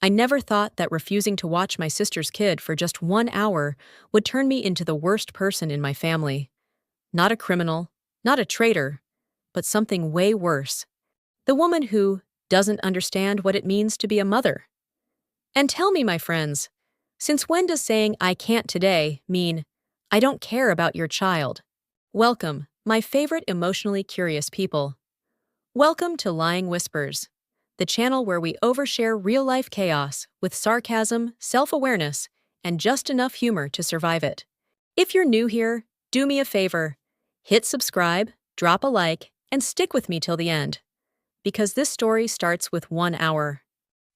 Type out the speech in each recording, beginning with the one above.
I never thought that refusing to watch my sister's kid for just 1 hour would turn me into the worst person in my family. Not a criminal, not a traitor, but something way worse. The woman who doesn't understand what it means to be a mother. And tell me, my friends, since when does saying "I can't today" mean "I don't care about your child"? Welcome, my favorite emotionally curious people. Welcome to Lying Whispers, the channel where we overshare real-life chaos with sarcasm, self-awareness, and just enough humor to survive it. If you're new here, do me a favor. Hit subscribe, drop a like, and stick with me till the end. Because this story starts with 1 hour.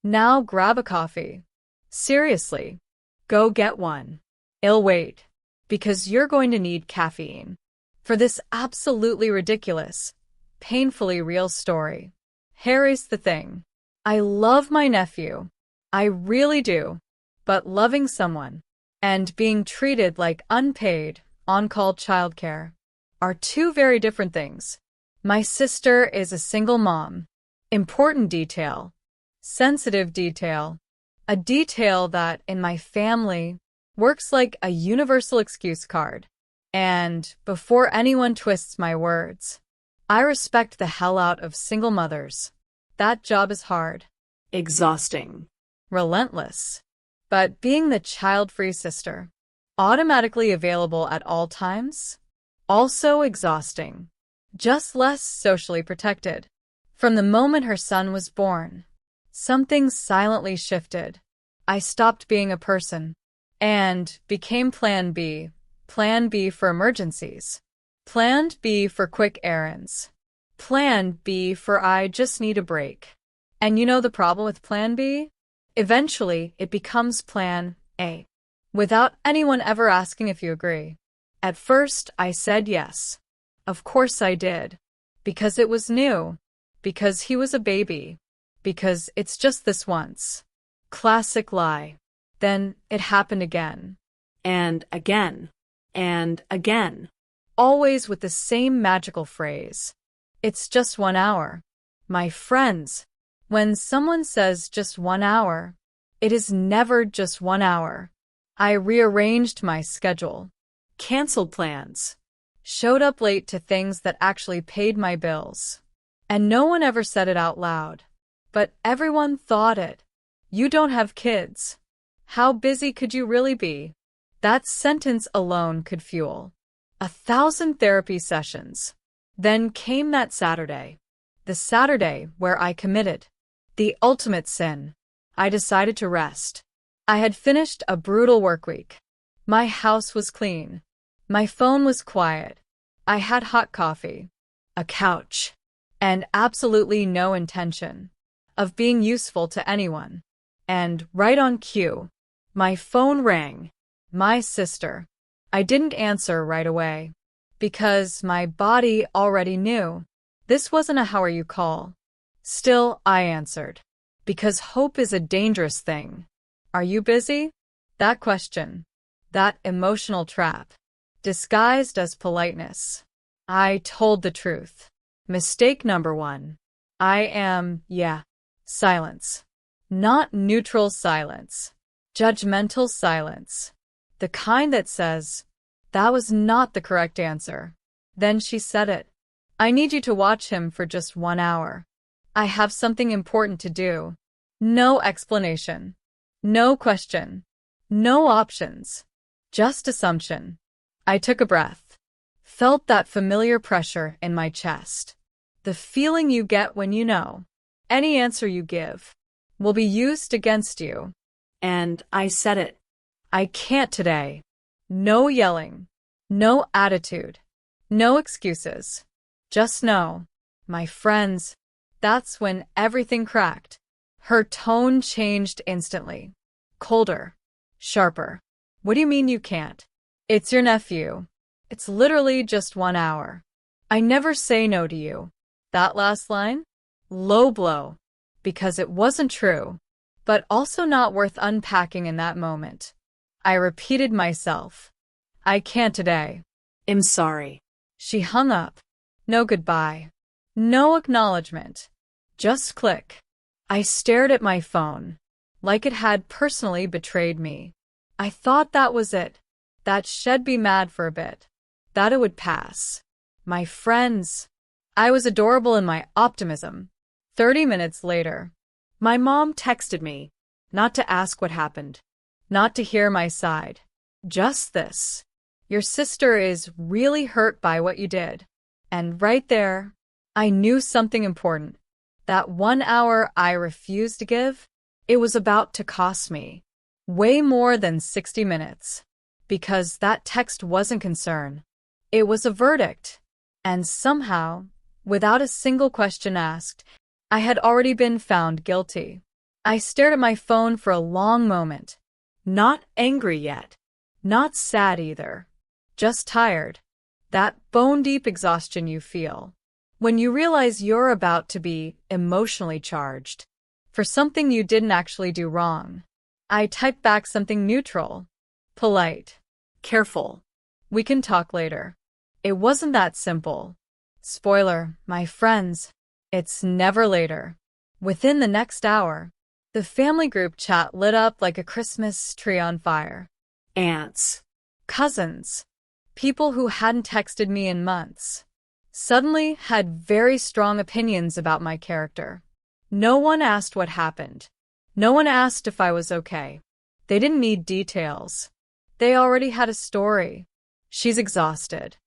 Now grab a coffee. Seriously, go get one. It'll wait, because you're going to need caffeine for this absolutely ridiculous, painfully real story. Here's the thing. I love my nephew. I really do. But loving someone and being treated like unpaid, on-call childcare are two very different things. My sister is a single mom. Important detail. Sensitive detail. A detail that, in my family, works like a universal excuse card. And, before anyone twists my words, I respect the hell out of single mothers. That job is hard. Exhausting. Relentless. But being the child-free sister, automatically available at all times, also exhausting. Just less socially protected. From the moment her son was born, something silently shifted. I stopped being a person and became Plan B. Plan B for emergencies. Plan B for quick errands. Plan B for I just need a break. And you know the problem with Plan B? Eventually, it becomes Plan A, without anyone ever asking if you agree. At first, I said yes. Of course I did. Because it was new. Because he was a baby. Because it's just this once. Classic lie. Then it happened again. And again. And again. Always with the same magical phrase. It's just 1 hour. My friends, when someone says just 1 hour, it is never just 1 hour. I rearranged my schedule. Canceled plans. Showed up late to things that actually paid my bills. And no one ever said it out loud. But everyone thought it. You don't have kids. How busy could you really be? That sentence alone could fuel 1,000 therapy sessions. Then came that Saturday. The Saturday where I committed the ultimate sin. I decided to rest. I had finished a brutal work week. My house was clean. My phone was quiet. I had hot coffee, a couch, and absolutely no intention of being useful to anyone. And right on cue, my phone rang. My sister. I didn't answer right away because my body already knew this wasn't a "how are you" call. Still, I answered because hope is a dangerous thing. Are you busy? That question, that emotional trap, disguised as politeness. I told the truth. Mistake number 1. I am, silence. Not neutral silence. Judgmental silence. The kind that says, that was not the correct answer. Then she said it. I need you to watch him for just 1 hour. I have something important to do. No explanation. No question. No options. Just assumption. I took a breath. Felt that familiar pressure in my chest. The feeling you get when you know any answer you give will be used against you. And I said it. I can't today. No yelling. No attitude. No excuses. Just no. My friends. That's when everything cracked. Her tone changed instantly. Colder. Sharper. What do you mean you can't? It's your nephew. It's literally just 1 hour. I never say no to you. That last line? Low blow. Because it wasn't true, but also not worth unpacking in that moment. I repeated myself. I can't today. I'm sorry. She hung up. No goodbye. No acknowledgement. Just click. I stared at my phone. like it had personally betrayed me. I thought that was it, that she'd be mad for a bit, that it would pass. My friends. I was adorable in my optimism. 30 minutes later, My mom texted me, not to ask what happened, not to hear my side. Just this. Your sister is really hurt by what you did. And right there, I knew something important. That 1 hour I refused to give, it was about to cost me way more than 60 minutes. Because that text wasn't concern. It was a verdict. And somehow, without a single question asked, I had already been found guilty. I stared at my phone for a long moment. not angry yet. Not sad either. Just tired. That bone-deep exhaustion you feel when you realize you're about to be emotionally charged for something you didn't actually do wrong. I typed back something neutral, polite. Careful. We can talk later. It wasn't that simple. Spoiler, my friends, it's never later. Within the next hour, the family group chat lit up like a Christmas tree on fire. Aunts. Cousins, people who hadn't texted me in months, suddenly had very strong opinions about my character. No one asked what happened. No one asked if I was okay. They didn't need details. They already had a story. She's exhausted.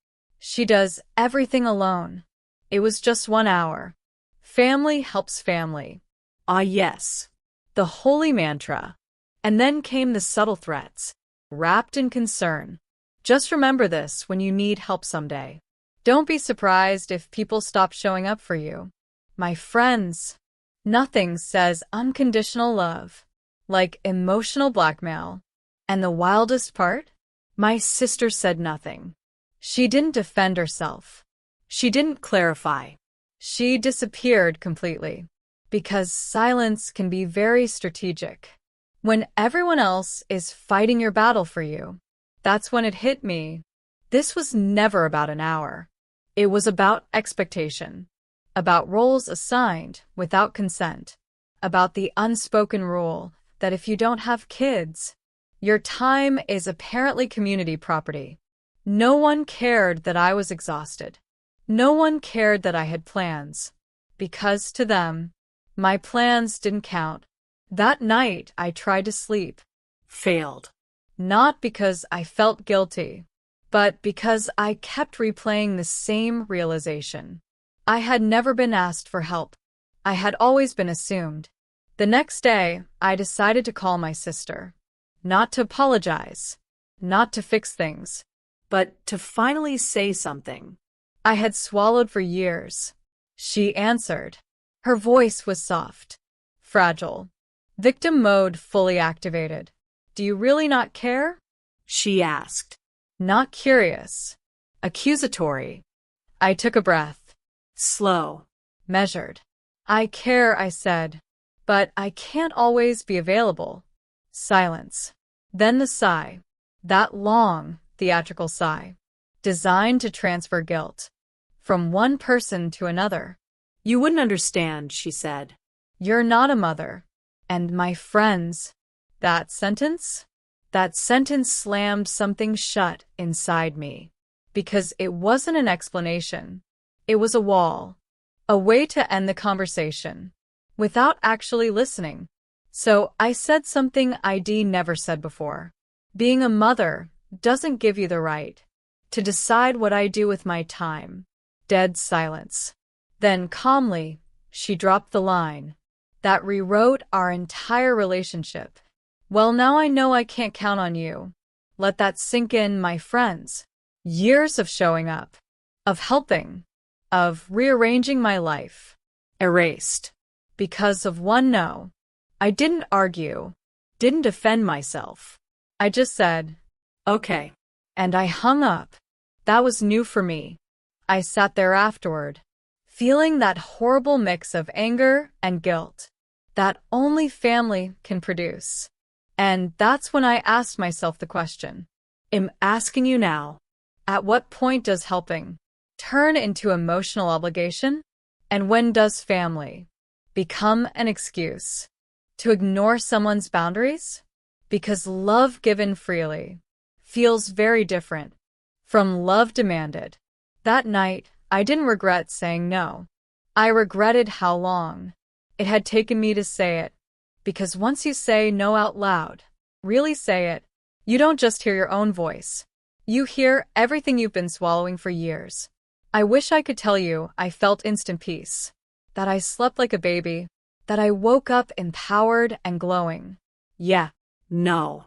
She does everything alone. It was just 1 hour. Family helps family. Ah, yes. The holy mantra. And then came the subtle threats, wrapped in concern. Just remember this when you need help someday. Don't be surprised if people stop showing up for you. My friends, nothing says unconditional love like emotional blackmail. And the wildest part? My sister said nothing. She didn't defend herself. She didn't clarify. She disappeared completely. Because silence can be very strategic. When everyone else is fighting your battle for you, that's when it hit me. This was never about an hour. It was about expectation. About roles assigned without consent. About the unspoken rule that if you don't have kids, your time is apparently community property. No one cared that I was exhausted. No one cared that I had plans. Because to them, my plans didn't count. That night, I tried to sleep. Failed. Not because I felt guilty, but because I kept replaying the same realization. I had never been asked for help. I had always been assumed. The next day, I decided to call my sister. Not to apologize. Not to fix things. But to finally say something. I had swallowed for years. She answered. Her voice was soft. Fragile. Victim mode fully activated. Do you really not care? She asked. Not curious. Accusatory. I took a breath. Slow. Measured. I care, I said. But I can't always be available. Silence. Then the sigh. That long, theatrical sigh. Designed to transfer guilt. From one person to another. You wouldn't understand, she said. You're not a mother. And my friends. That sentence? That sentence slammed something shut inside me. Because it wasn't an explanation. It was a wall. A way to end the conversation. Without actually listening. So I said something I'd never said before. Being a mother doesn't give you the right to decide what I do with my time. Dead silence. Then calmly, she dropped the line that rewrote our entire relationship. Well, now I know I can't count on you. Let that sink in, my friends. Years of showing up, of helping, of rearranging my life. Erased. Because of one no. I didn't argue, Didn't defend myself. I just said, Okay. and I hung up. That was new for me. I sat there afterward, feeling that horrible mix of anger and guilt that only family can produce. And that's when I asked myself the question. I'm asking you now. At what point does helping turn into emotional obligation? And when does family become an excuse To ignore someone's boundaries? Because love given freely feels very different from love demanded. That night, I didn't regret saying no. I regretted how long it had taken me to say it. Because once you say no out loud, really say it, you don't just hear your own voice. You hear everything you've been swallowing for years. I wish I could tell you I felt instant peace, that I slept like a baby, that I woke up empowered and glowing. Yeah, no.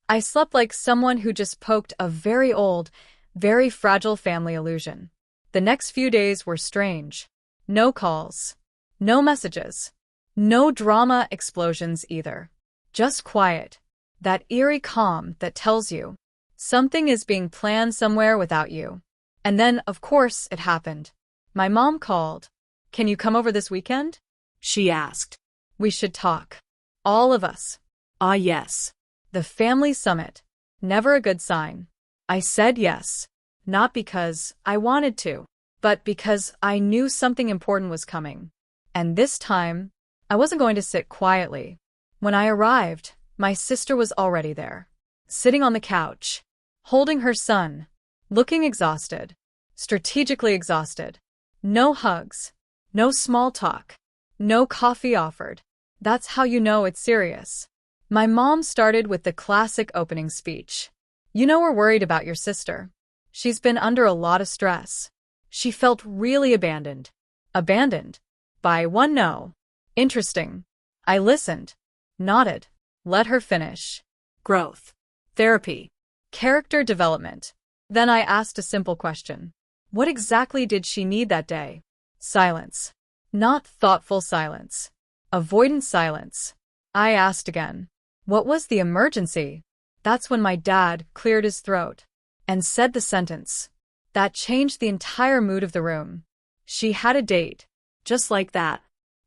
I slept like someone who just poked a very old, very fragile family illusion. The next few days were strange. No calls, no messages, no drama explosions either. Just quiet. That eerie calm that tells you something is being planned somewhere without you. And then, of course, it happened. My mom called. "Can you come over this weekend?" She asked. "We should talk. All of us." Ah, yes. The family summit. Never a good sign. I said yes. Not because I wanted to, but because I knew something important was coming. And this time, I wasn't going to sit quietly. When I arrived, my sister was already there, sitting on the couch, holding her son, looking exhausted, strategically exhausted. No hugs, no small talk, no coffee offered. That's how you know it's serious. My mom started with the classic opening speech. "You know we're worried about your sister. She's been under a lot of stress. She felt really abandoned." Abandoned? By one? No. Interesting. I listened, nodded, let her finish. Growth. Therapy. Character development. Then I asked a simple question. What exactly did she need that day? Silence. Not thoughtful silence. Avoidant silence. I asked again. What was the emergency? That's when my dad cleared his throat and said the sentence that changed the entire mood of the room. She had a date. Just like that.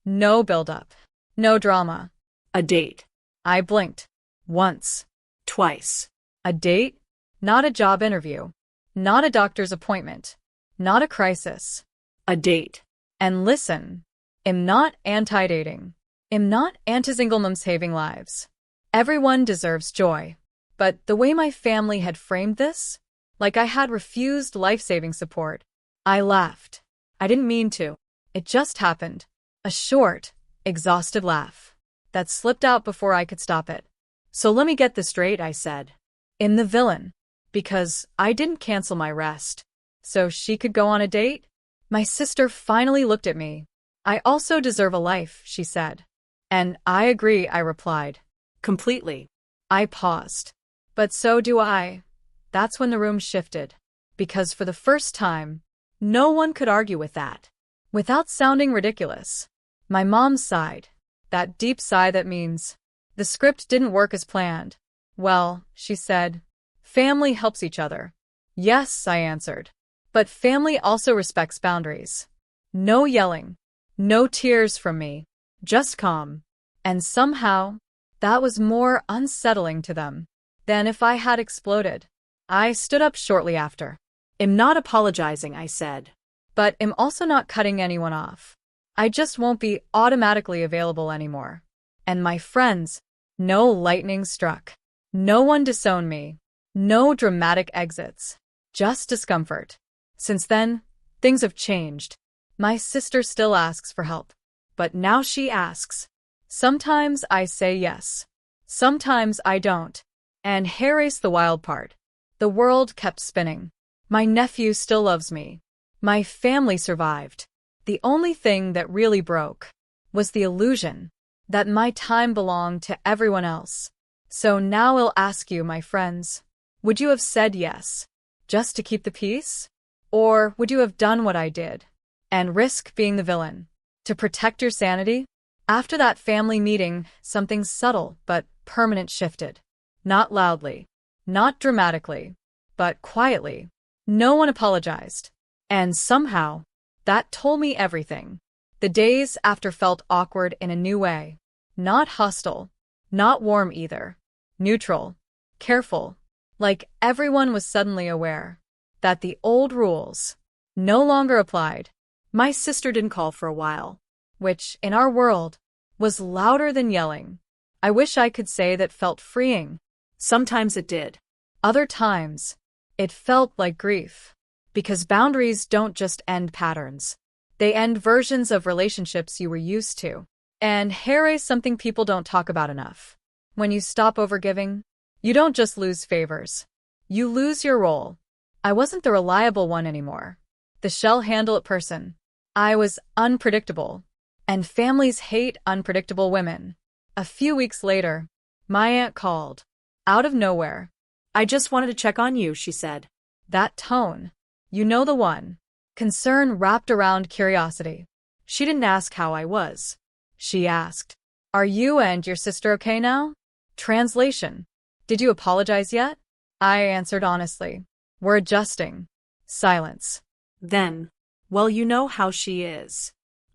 No build-up. No drama. A date. I blinked. Once. Twice. A date? Not a job interview. Not a doctor's appointment. Not a crisis. A date. And listen. I'm not anti-dating. I'm not anti-single-saving lives. Everyone deserves joy. But the way my family had framed this, like I had refused life-saving support, I laughed. I didn't mean to. It just happened. A short, exhausted laugh that slipped out before I could stop it. So let me get this straight, I said. I'm the villain. Because I didn't cancel my rest. So she could go on a date? My sister finally looked at me. I also deserve a life, she said. And I agree, I replied. Completely. I paused. But so do I. That's when the room shifted. Because for the first time, no one could argue with that. Without sounding ridiculous. My mom sighed. That deep sigh that means, the script didn't work as planned. Well, she said, family helps each other. Yes, I answered. But family also respects boundaries. No yelling. No tears from me. Just calm. And somehow, that was more unsettling to them than if I had exploded. I stood up shortly after. I'm not apologizing, I said. But I'm also not cutting anyone off. I just won't be automatically available anymore. And my friends, no lightning struck. No one disowned me. No dramatic exits. Just discomfort. Since then, things have changed. My sister still asks for help. But now she asks. Sometimes I say yes. Sometimes I don't. And here's the wild part. The world kept spinning. My nephew still loves me. My family survived. The only thing that really broke was the illusion that my time belonged to everyone else. So now I'll ask you, my friends, would you have said yes just to keep the peace? Or would you have done what I did and risk being the villain to protect your sanity? After that family meeting, something subtle but permanent shifted. Not loudly, not dramatically, but quietly. No one apologized. And somehow, that told me everything. The days after felt awkward in a new way. Not hostile, not warm either. Neutral, careful, like everyone was suddenly aware that the old rules no longer applied. My sister didn't call for a while, which, in our world, was louder than yelling. I wish I could say that felt freeing. Sometimes it did. Other times, it felt like grief. Because boundaries don't just end patterns. They end versions of relationships you were used to. And here is something people don't talk about enough. When you stop overgiving, you don't just lose favors. You lose your role. I wasn't the reliable one anymore. The shell-handle person. I was unpredictable. And families hate unpredictable women. A few weeks later, my aunt called. Out of nowhere. I just wanted to check on you, she said. That tone. You know the one. Concern wrapped around curiosity. She didn't ask how I was. She asked, "Are you and your sister okay now?" Translation. Did you apologize yet? I answered honestly. We're adjusting. Silence. Then, well, you know how she is.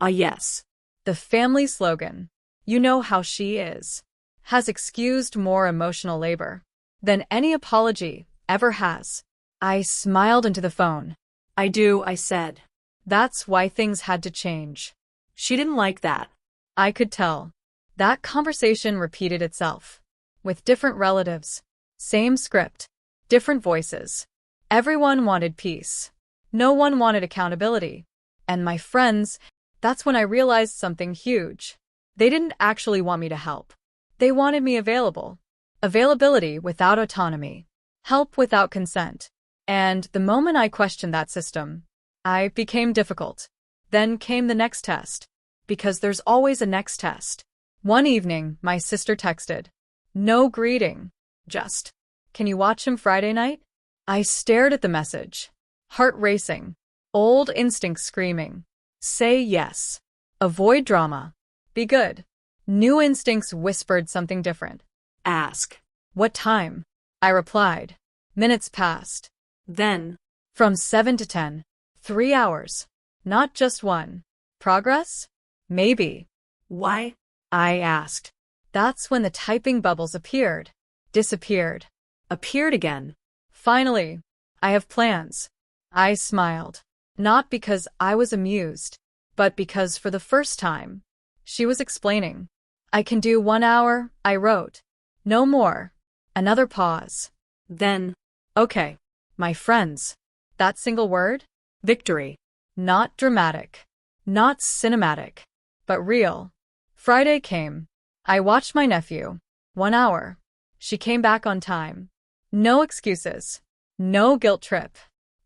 Yes. The family slogan, you know how she is, has excused more emotional labor than any apology ever has. I smiled into the phone. I do, I said. That's why things had to change. She didn't like that. I could tell. That conversation repeated itself. With different relatives. Same script. Different voices. Everyone wanted peace. No one wanted accountability. And my friends, that's when I realized something huge. They didn't actually want me to help. They wanted me available. Availability without autonomy. Help without consent. And the moment I questioned that system, I became difficult. Then came the next test. Because there's always a next test. One evening, my sister texted. No greeting. Just, "Can you watch him Friday night?" I stared at the message. Heart racing. Old instincts screaming. Say yes. Avoid drama. Be good. New instincts whispered something different. Ask. What time? I replied. Minutes passed. Then, from 7 to 10. 3 hours. Not just one. Progress? Maybe. Why? I asked. That's when the typing bubbles appeared. Disappeared. Appeared again. Finally. I have plans. I smiled. Not because I was amused, but because for the first time, she was explaining. I can do 1 hour, I wrote. No more. Another pause. Then, okay. My friends. That single word? Victory. Not dramatic. Not cinematic. But real. Friday came. I watched my nephew. 1 hour. She came back on time. No excuses. No guilt trip.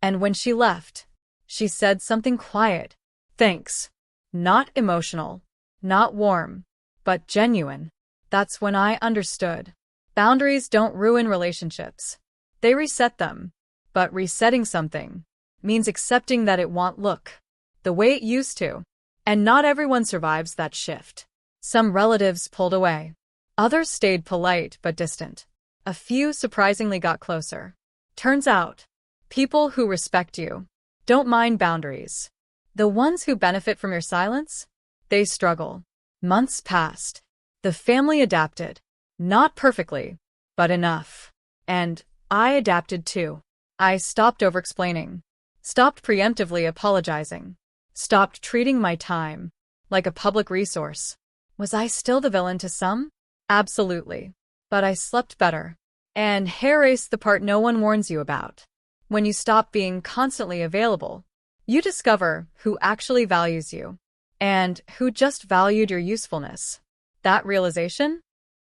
And when she left, she said something quiet. Thanks. Not emotional. Not warm. But genuine. That's when I understood. Boundaries don't ruin relationships. They reset them. But resetting something means accepting that it won't look the way it used to. And not everyone survives that shift. Some relatives pulled away. Others stayed polite but distant. A few surprisingly got closer. Turns out, people who respect you don't mind boundaries. The ones who benefit from your silence? They struggle. Months passed. The family adapted. Not perfectly, but enough. And I adapted too. I stopped over-explaining. Stopped preemptively apologizing. Stopped treating my time like a public resource. Was I still the villain to some? Absolutely. But I slept better. And here is the part no one warns you about. When you stop being constantly available, you discover who actually values you and who just valued your usefulness. That realization?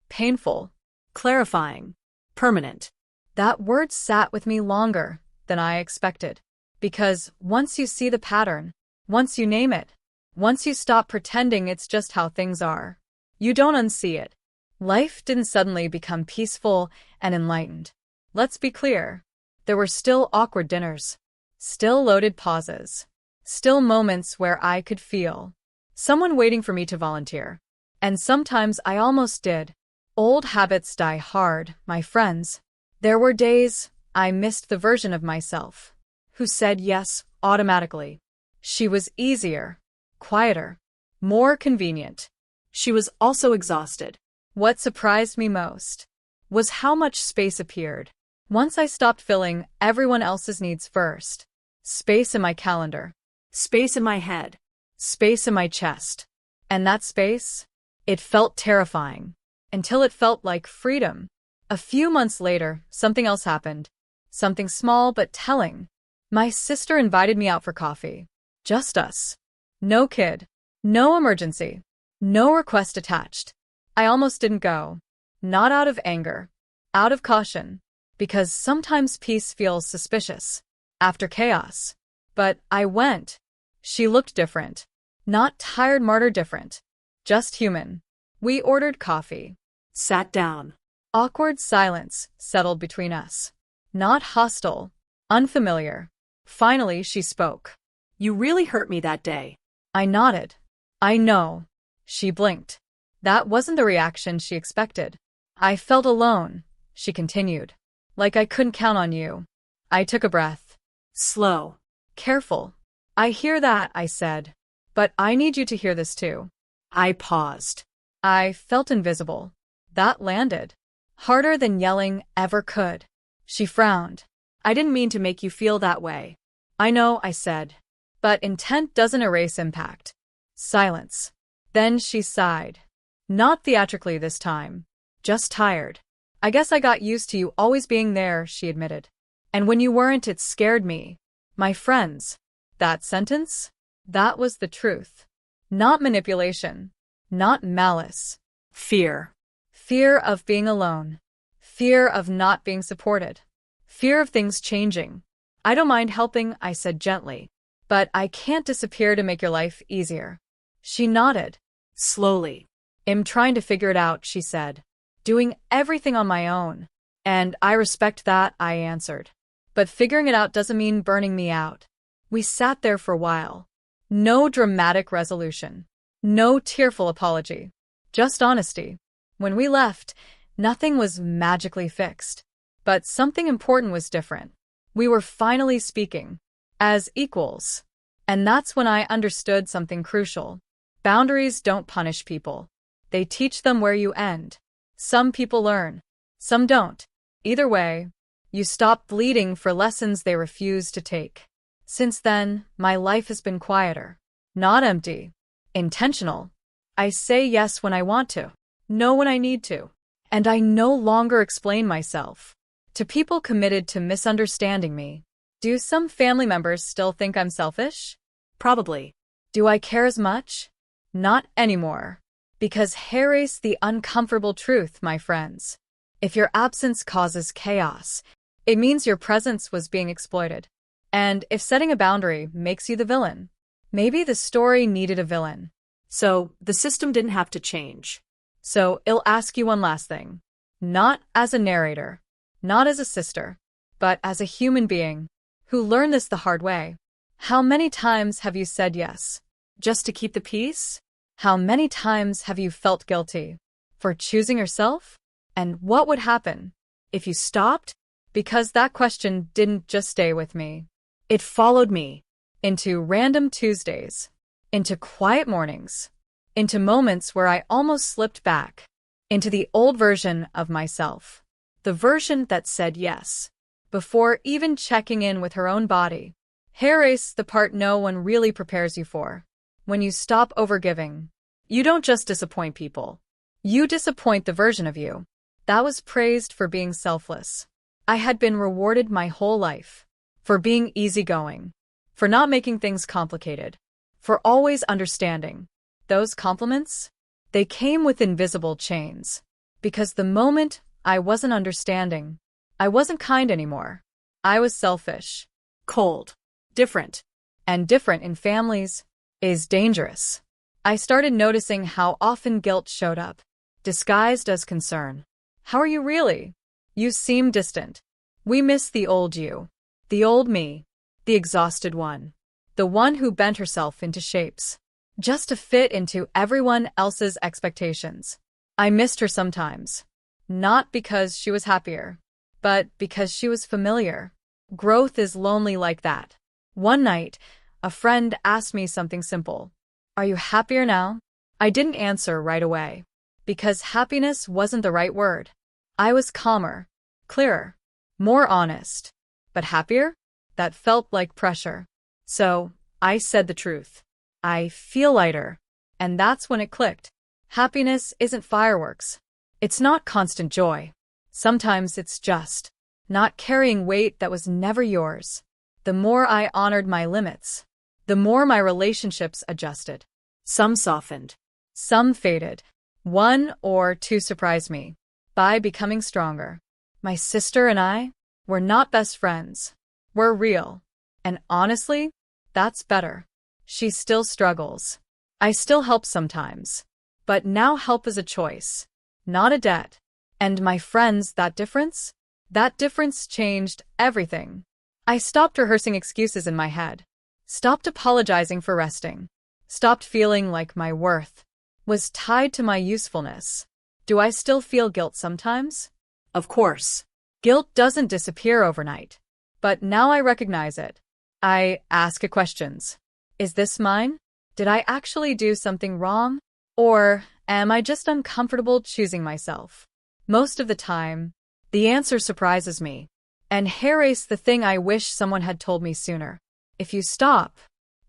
Painful. Clarifying. Permanent. That word sat with me longer than I expected. Because once you see the pattern, once you name it, once you stop pretending it's just how things are, you don't unsee it. Life didn't suddenly become peaceful and enlightened. Let's be clear. There were still awkward dinners. Still loaded pauses. Still moments where I could feel someone waiting for me to volunteer. And sometimes I almost did. Old habits die hard, my friends. There were days I missed the version of myself who said yes automatically. She was easier, quieter, more convenient. She was also exhausted. What surprised me most was how much space appeared once I stopped filling everyone else's needs first. Space in my calendar. Space in my head. Space in my chest. And that space? It felt terrifying. until it felt like freedom. A few months later, something else happened. Something small but telling. My sister invited me out for coffee. Just us. No kid. No emergency. No request attached. I almost didn't go. Not out of anger. Out of caution. Because sometimes peace feels suspicious. After chaos. But I went. She looked different. Not tired martyr different. Just human. We ordered coffee. Sat down. Awkward silence settled between us. Not hostile. Unfamiliar. Finally, she spoke. You really hurt me that day. I nodded. I know. She blinked. That wasn't the reaction she expected. I felt alone, she continued. Like I couldn't count on you. I took a breath. Slow. Careful. I hear that, I said. But I need you to hear this too. I paused. I felt invisible. That landed. Harder than yelling ever could. She frowned. I didn't mean to make you feel that way. I know, I said. But intent doesn't erase impact. Silence. Then she sighed. Not theatrically this time. Just tired. I guess I got used to you always being there, she admitted. And when you weren't, it scared me. My friends. That sentence? That was the truth. Not manipulation. Not malice. Fear. Fear of being alone. Fear of not being supported. Fear of things changing. I don't mind helping, I said gently. But I can't disappear to make your life easier. She nodded. Slowly. I'm trying to figure it out, she said. Doing everything on my own. And I respect that, I answered. But figuring it out doesn't mean burning me out. We sat there for a while. No dramatic resolution. No tearful apology. Just honesty. When we left, nothing was magically fixed. But something important was different. We were finally speaking. As equals. And that's when I understood something crucial. Boundaries don't punish people. They teach them where you end. Some people learn. Some don't. Either way, you stop bleeding for lessons they refuse to take. Since then, my life has been quieter. Not empty. Intentional. I say yes when I want to. No when I need to. And I no longer explain myself. To people committed to misunderstanding me. Do some family members still think I'm selfish? Probably. Do I care as much? Not anymore. Because here's the uncomfortable truth, my friends. If your absence causes chaos, it means your presence was being exploited. And if setting a boundary makes you the villain, maybe the story needed a villain. So, the system didn't have to change. So, I'll ask you one last thing. Not as a narrator, not as a sister, but as a human being who learned this the hard way. How many times have you said yes? Just to keep the peace? How many times have you felt guilty for choosing yourself? And what would happen if you stopped? Because that question didn't just stay with me. It followed me into random Tuesdays, into quiet mornings, into moments where I almost slipped back, into the old version of myself, the version that said yes, before even checking in with her own body. Here's the part no one really prepares you for. When you stop overgiving, you don't just disappoint people. You disappoint the version of you that was praised for being selfless. I had been rewarded my whole life for being easygoing, for not making things complicated, for always understanding. Those compliments, they came with invisible chains. Because the moment I wasn't understanding, I wasn't kind anymore. I was selfish. Cold. Different. And different in families is dangerous. I started noticing how often guilt showed up, disguised as concern. How are you really? You seem distant. We miss the old you. The old me. The exhausted one. The one who bent herself into shapes just to fit into everyone else's expectations. I missed her sometimes. Not because she was happier, but because she was familiar. Growth is lonely like that. One night, a friend asked me something simple. Are you happier now? I didn't answer right away. Because happiness wasn't the right word. I was calmer, clearer, more honest. But happier? That felt like pressure. So, I said the truth. I feel lighter. And that's when it clicked. Happiness isn't fireworks. It's not constant joy. Sometimes it's just not carrying weight that was never yours. The more I honored my limits, the more my relationships adjusted. Some softened. Some faded. One or two surprised me by becoming stronger. My sister and I were not best friends. We're real. And honestly, that's better. She still struggles. I still help sometimes. But now help is a choice, not a debt. And my friends, that difference? That difference changed everything. I stopped rehearsing excuses in my head. Stopped apologizing for resting. Stopped feeling like my worth was tied to my usefulness. Do I still feel guilt sometimes? Of course. Guilt doesn't disappear overnight. But now I recognize it. I ask questions. Is this mine? Did I actually do something wrong? Or am I just uncomfortable choosing myself? Most of the time, the answer surprises me. And here's the thing I wish someone had told me sooner. If you stop,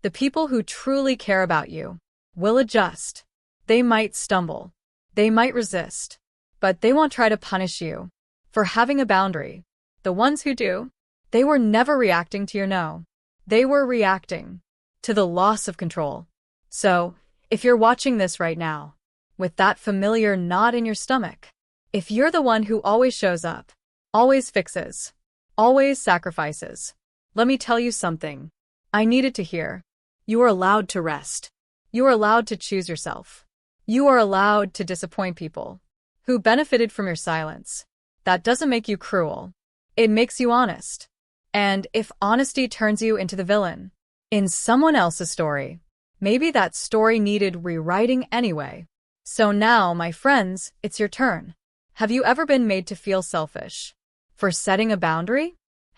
the people who truly care about you will adjust. They might stumble. They might resist. But they won't try to punish you for having a boundary. The ones who do, they were never reacting to your no. They were reacting to the loss of control. So, if you're watching this right now, with that familiar knot in your stomach, if you're the one who always shows up, always fixes, always sacrifices, let me tell you something I needed to hear. You are allowed to rest. You are allowed to choose yourself. You are allowed to disappoint people who benefited from your silence. That doesn't make you cruel. It makes you honest. And if honesty turns you into the villain in someone else's story, maybe that story needed rewriting anyway. So now, my friends, it's your turn. Have you ever been made to feel selfish for setting a boundary?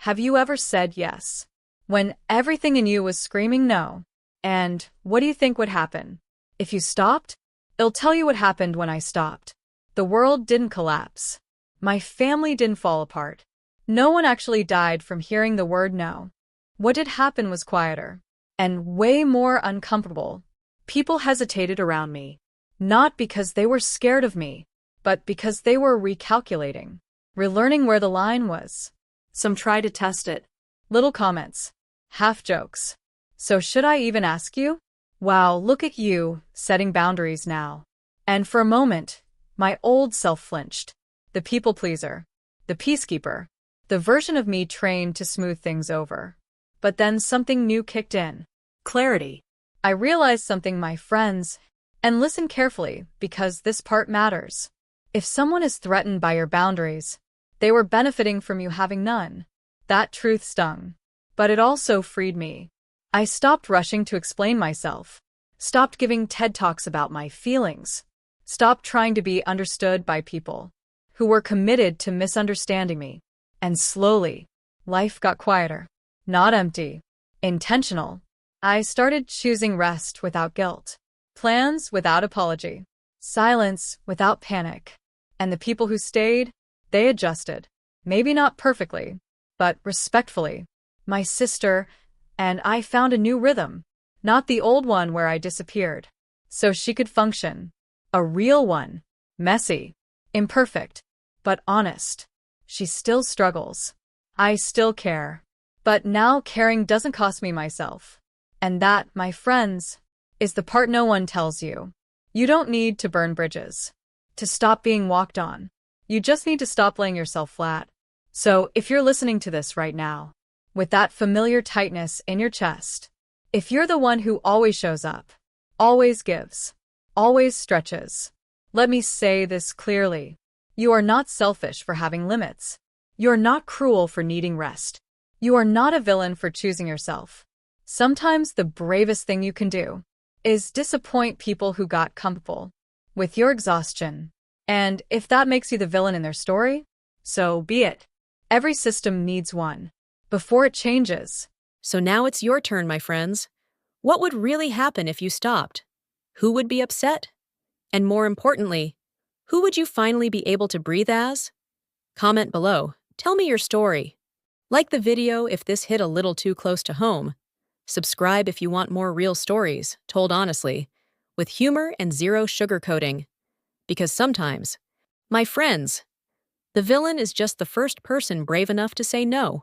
Have you ever said yes when everything in you was screaming no? And what do you think would happen if you stopped? It'll tell you what happened when I stopped. The world didn't collapse. My family didn't fall apart. No one actually died from hearing the word no. What did happen was quieter and way more uncomfortable. People hesitated around me, not because they were scared of me, but because they were recalculating, relearning where the line was. Some tried to test it. Little comments, half jokes. So should I even ask you? Wow, look at you, setting boundaries now. And for a moment, my old self flinched. The people pleaser, the peacekeeper, the version of me trained to smooth things over. But then something new kicked in. Clarity. I realized something, my friends, and listen carefully because this part matters. If someone is threatened by your boundaries, they were benefiting from you having none. That truth stung. But it also freed me. I stopped rushing to explain myself, stopped giving TED Talks about my feelings, stopped trying to be understood by people who were committed to misunderstanding me. And slowly, life got quieter, not empty, intentional. I started choosing rest without guilt, plans without apology, silence without panic. And the people who stayed, they adjusted. Maybe not perfectly, but respectfully. My sister and I found a new rhythm, not the old one where I disappeared, so she could function. A real one, messy, imperfect, but honest. She still struggles. I still care. But now caring doesn't cost me myself. And that, my friends, is the part no one tells you. You don't need to burn bridges to stop being walked on. You just need to stop laying yourself flat. So if you're listening to this right now, with that familiar tightness in your chest, if you're the one who always shows up, always gives, always stretches, let me say this clearly. You are not selfish for having limits. You're not cruel for needing rest. You are not a villain for choosing yourself. Sometimes the bravest thing you can do is disappoint people who got comfortable with your exhaustion. And if that makes you the villain in their story, so be it. Every system needs one before it changes. So now it's your turn, my friends. What would really happen if you stopped? Who would be upset? And more importantly, who would you finally be able to breathe as? Comment below. Tell me your story. Like the video if this hit a little too close to home. Subscribe if you want more real stories, told honestly, with humor and zero sugarcoating. Because sometimes, My friends. The villain is just the first person brave enough to say no.